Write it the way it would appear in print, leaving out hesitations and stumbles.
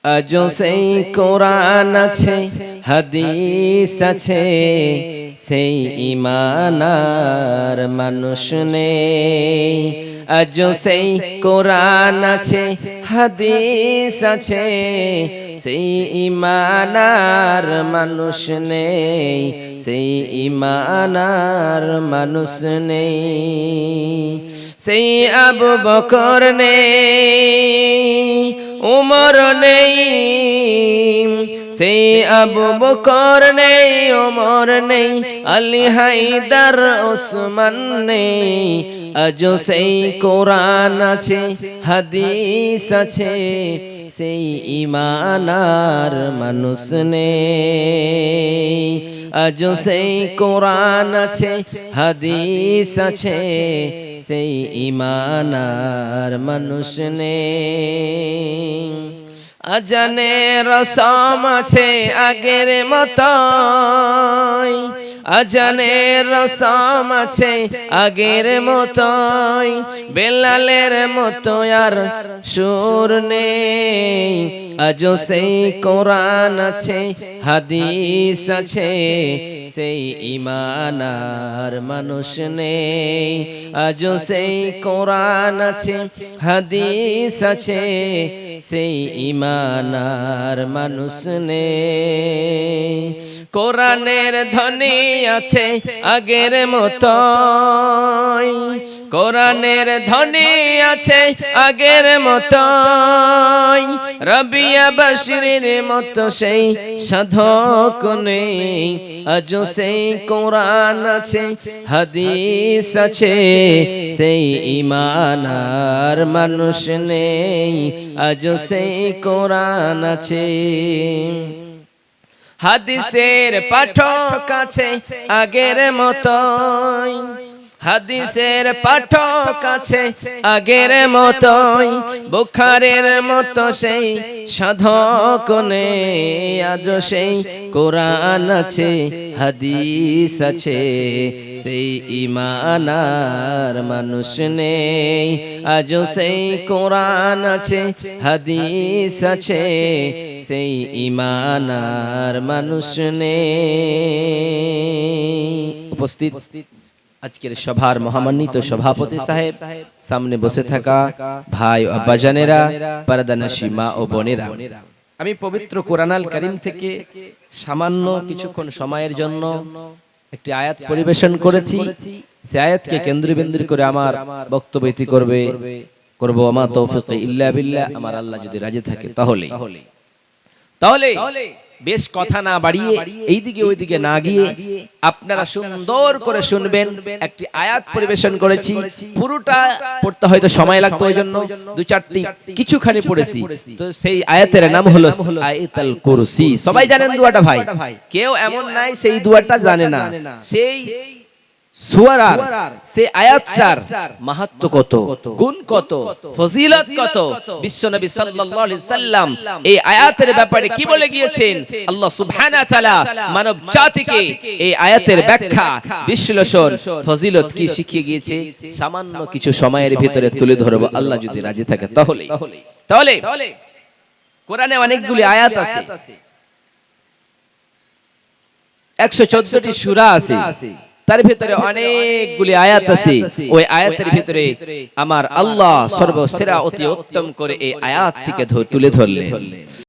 আজও সেই কোরআন আছে, হাদিস আছে, সেই ঈমানার মানুষ নেই। আজও সেই কোরআন আছে, হাদিস আছে, সেই ঈমানার মানুষ নেই, সেই ঈমানার মানুষ নেই। সেই আবু বকর নেই, উমর নেই, সেই আবু বকর নেই, উমর নেই, আলী হায়দার ওসমান নেই। আজও সেই কোরআন আছে, হাদিস আছে, সেই ঈমানার মানুষ নেই। আজও সেই কোরআন আছে, হাদিস আছে, সেই ঈমানার মানুষ নেই। আজানে রসম আছে আগের মতোই, আজানে রসম আছে আগের মতোই, বেলালের মতো আর সুর নেই। আজও সেই কোরআন আছে, হাদিস আছে, সেই ঈমানার মানুষ নেই। আজও সেই কোরআন আছে, হাদিস আছে, সেই ঈমানার মানুষ নেই। কোরআনের ধ্বনি আছে আগের মতোই, কোরআনের ধ্বনি আছে আগের মতোই, রবিয়া বশরীর মতো সেই সাধক নেই। আজও সেই কোরআন আছে, হাদিস আছে, সেই ঈমানার মানুষ নেই। আজও সেই কোরআন আছে, হাদিসের পাঠক আছে আগের মতোই, হাদিসের পাঠক আছে আগের মতোই, বুখারীর মতো সেই সাধক নেই। আজও সেই কোরআন আছে, হাদিস আছে, সেই ঈমানার মানুষ নেই। আজও সেই কোরআন আছে, হাদিস আছে, সেই ঈমানার মানুষ নেই। উপস্থিত আজকের সভার মহামান্বিত সভাপতি সাহেব, সামনে বসে থাকা ভাই ও আব্বাজানেরা, পর্দানশী মা ও বোনেরা, আমি পবিত্র কোরআনুল কারীম থেকে সামান্য কিছুক্ষণ সময়ের জন্য একটি আয়াত পরিবেশন করেছি। সেই আয়াতকে কেন্দ্রবিন্দু করে আমার বক্তব্য করব। আমা তৌফিক ইল্লা বিল্লাহ, আমার আল্লাহ যদি রাজি থাকে তাহলে বেশ কথা না বাড়িয়ে এইদিকে ওইদিকে না গিয়ে আপনারা সুন্দর করে শুনবেন। একটি আয়াত পরিবেশন করেছি, পুরোটা পড়তে হয়তো সময় লাগতো, ওই জন্য দু চারটি কিছুখানি পড়েছি। তো সেই আয়াতের নাম হলো আয়াতুল কুরসি। সবাই জানেন দুয়াটা ভাই, কেউ এমন নাই সেই দুয়াটা জানে না। সেই সূরার সেই আয়াতটার মাহাত্ম্য কত, গুণ কত, ফজিলত কত, বিশ্বনবী সাল্লাল্লাহু আলাইহি সাল্লাম এই আয়াতের ব্যাপারে কি বলে গিয়েছেন, আল্লাহ সুবহানাহু ওয়া তাআলা মানব জাতিকে এই আয়াতের ব্যাখ্যা, বিশ্লেষণ, ফজিলত কি শিখিয়ে গিয়েছে, সামান্য কিছু সময়ের ভিতরে তুলে ধরব আল্লাহ যদি রাজি থাকে তাহলে কোরআনে অনেকগুলি আয়াত আছে, 114টি সূরা আছে, তার ভিতরে অনেকগুলি আয়াত আছে। ওই আয়াতের ভিতরে আমার আল্লাহ সর্বসেরা অতি উত্তম করে এই আয়াতটিকে তুলে ধরলেন।